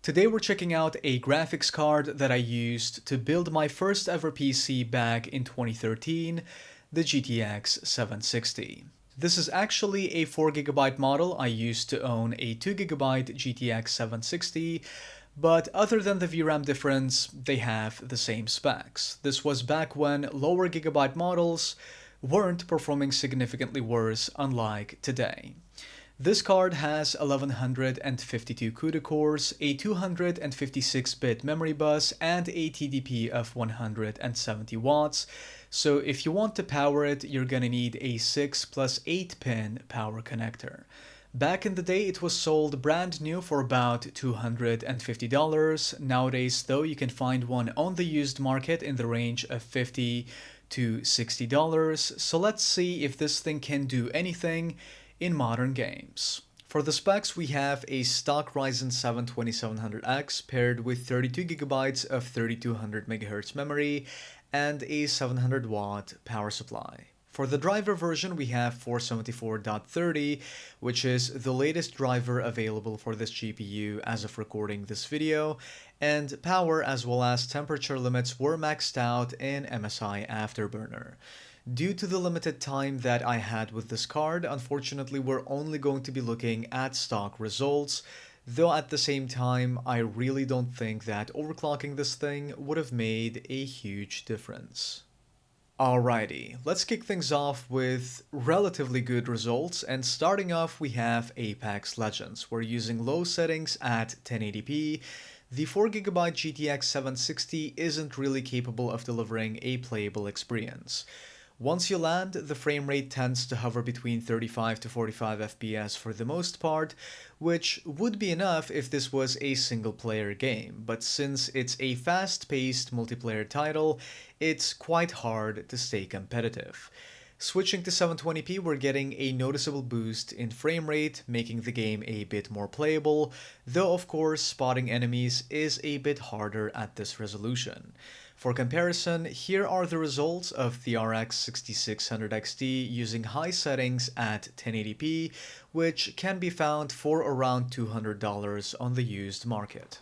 Today we're checking out a graphics card that I used to build my first ever PC back in 2013, the GTX 760. This is actually a 4GB model. I used to own a 2GB GTX 760, but other than the VRAM difference, they have the same specs. This was back when lower gigabyte models weren't performing significantly worse, unlike today. This card has 1152 CUDA cores, a 256-bit memory bus, and a TDP of 170 watts, so if you want to power it, you're gonna need a 6 plus 8 pin power connector. Back in the day, it was sold brand new for about $250. Nowadays, though, you can find one on the used market in the range of $50 to $60. So let's see if this thing can do anything in modern games. For the specs, we have a stock Ryzen 7 2700X paired with 32GB of 3200 MHz memory and a 700 watt power supply. For the driver version, we have 474.30, which is the latest driver available for this GPU as of recording this video, and power as well as temperature limits were maxed out in MSI Afterburner. Due to the limited time that I had with this card, unfortunately we're only going to be looking at stock results, though at the same time I really don't think that overclocking this thing would have made a huge difference. Alrighty, let's kick things off with relatively good results, and starting off we have Apex Legends. We're using low settings at 1080p. The 4GB GTX 760 isn't really capable of delivering a playable experience. Once you land, the frame rate tends to hover between 35 to 45 FPS for the most part, which would be enough if this was a single-player game, but since it's a fast-paced multiplayer title, it's quite hard to stay competitive. Switching to 720p, we're getting a noticeable boost in frame rate, making the game a bit more playable, though of course spotting enemies is a bit harder at this resolution. For comparison, here are the results of the RX 6600 XT using high settings at 1080p, which can be found for around $200 on the used market.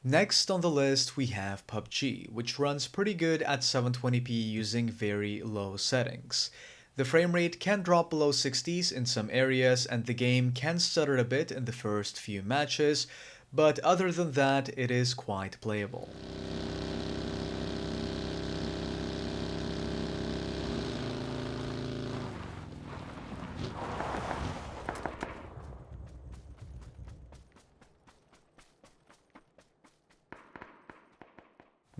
Next on the list we have PUBG, which runs pretty good at 720p using very low settings. The frame rate can drop below 60s in some areas and the game can stutter a bit in the first few matches, but other than that it is quite playable.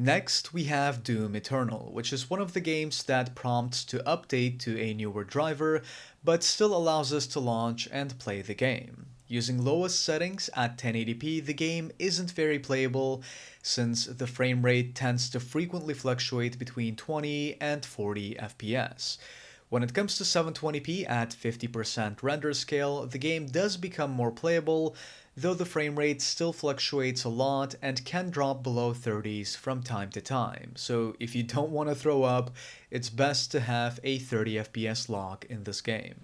Next, we have Doom Eternal, which is one of the games that prompts to update to a newer driver, but still allows us to launch and play the game. Using lowest settings at 1080p, the game isn't very playable since the frame rate tends to frequently fluctuate between 20 and 40 FPS. When it comes to 720p at 50% render scale, the game does become more playable, though the frame rate still fluctuates a lot and can drop below 30s from time to time. So if you don't want to throw up, it's best to have a 30 FPS lock in this game.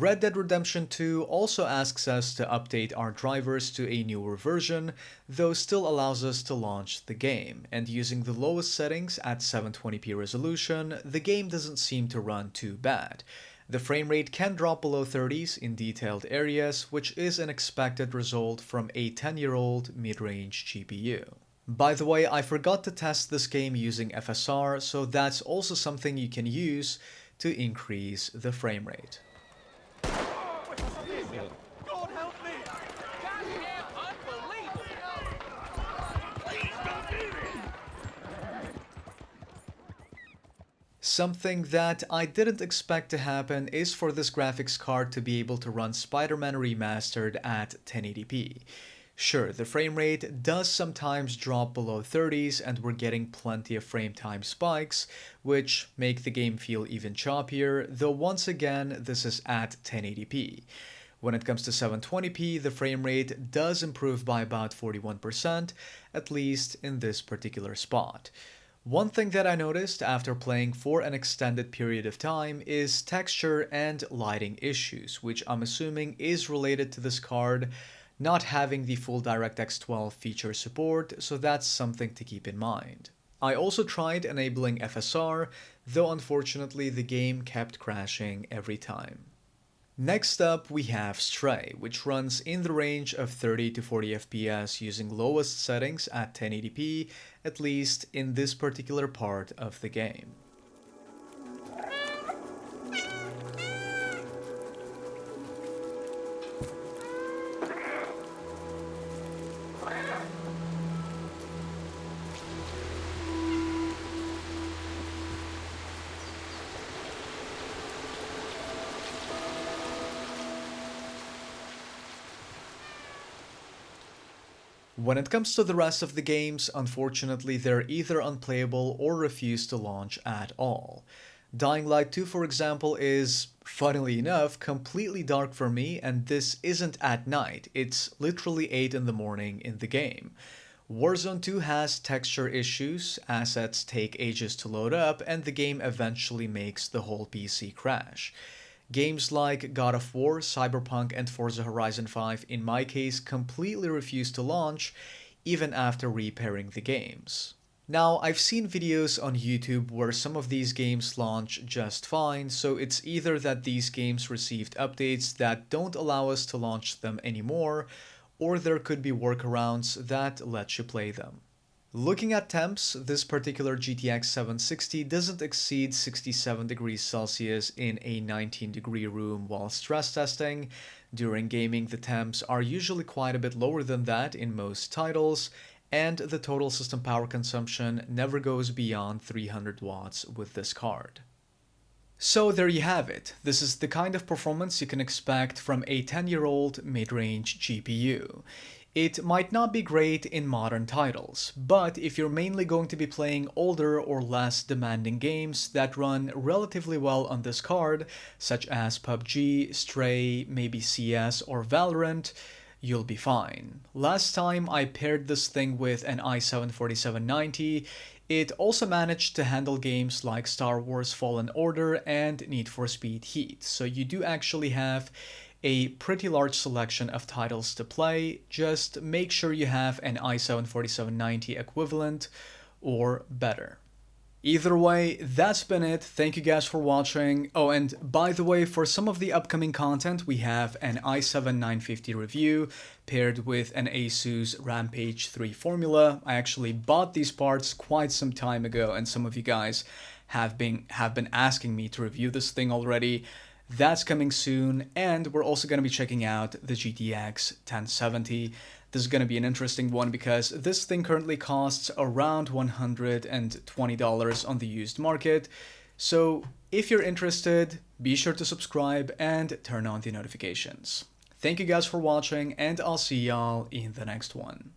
Red Dead Redemption 2 also asks us to update our drivers to a newer version, though still allows us to launch the game, and using the lowest settings at 720p resolution, the game doesn't seem to run too bad. The frame rate can drop below 30s in detailed areas, which is an expected result from a 10-year-old mid-range GPU. By the way, I forgot to test this game using FSR, so that's also something you can use to increase the frame rate. Something that I didn't expect to happen is for this graphics card to be able to run Spider-Man Remastered at 1080p. Sure, the frame rate does sometimes drop below 30s and we're getting plenty of frame time spikes, which make the game feel even choppier, though once again this is at 1080p. When it comes to 720p, the frame rate does improve by about 41%, at least in this particular spot. One thing that I noticed after playing for an extended period of time is texture and lighting issues, which I'm assuming is related to this card not having the full DirectX 12 feature support, so that's something to keep in mind. I also tried enabling FSR, though unfortunately the game kept crashing every time. Next up, we have Stray, which runs in the range of 30 to 40 FPS using lowest settings at 1080p, at least in this particular part of the game. When it comes to the rest of the games, unfortunately they're either unplayable or refuse to launch at all. Dying Light 2, for example, is, funnily enough, completely dark for me, and this isn't at night, it's literally 8 in the morning in the game. Warzone 2 has texture issues, assets take ages to load up, and the game eventually makes the whole PC crash. Games like God of War, Cyberpunk, and Forza Horizon 5 in my case completely refuse to launch even after repairing the games. Now, I've seen videos on YouTube where some of these games launch just fine, so it's either that these games received updates that don't allow us to launch them anymore, or there could be workarounds that let you play them. Looking at temps, this particular GTX 760 doesn't exceed 67 degrees Celsius in a 19-degree room while stress testing. During gaming, the temps are usually quite a bit lower than that in most titles, and the total system power consumption never goes beyond 300 watts with this card. So there you have it. This is the kind of performance you can expect from a 10-year-old mid-range GPU. It might not be great in modern titles, but if you're mainly going to be playing older or less demanding games that run relatively well on this card, such as PUBG, Stray, maybe CS or Valorant, you'll be fine. Last time I paired this thing with an i7-4790, it also managed to handle games like Star Wars Fallen Order and Need for Speed Heat, so you do actually have a pretty large selection of titles to play. Just make sure you have an i7-4790 equivalent or better. Either way, that's been it. Thank you guys for watching. Oh, and by the way, for some of the upcoming content, we have an i7-950 review paired with an ASUS Rampage 3 formula. I actually bought these parts quite some time ago, and some of you guys have been asking me to review this thing already. That's coming soon, and we're also going to be checking out the GTX 1070. This is going to be an interesting one because this thing currently costs around $120 on the used market. So if you're interested, be sure to subscribe and turn on the notifications. Thank you guys for watching, and I'll see y'all in the next one.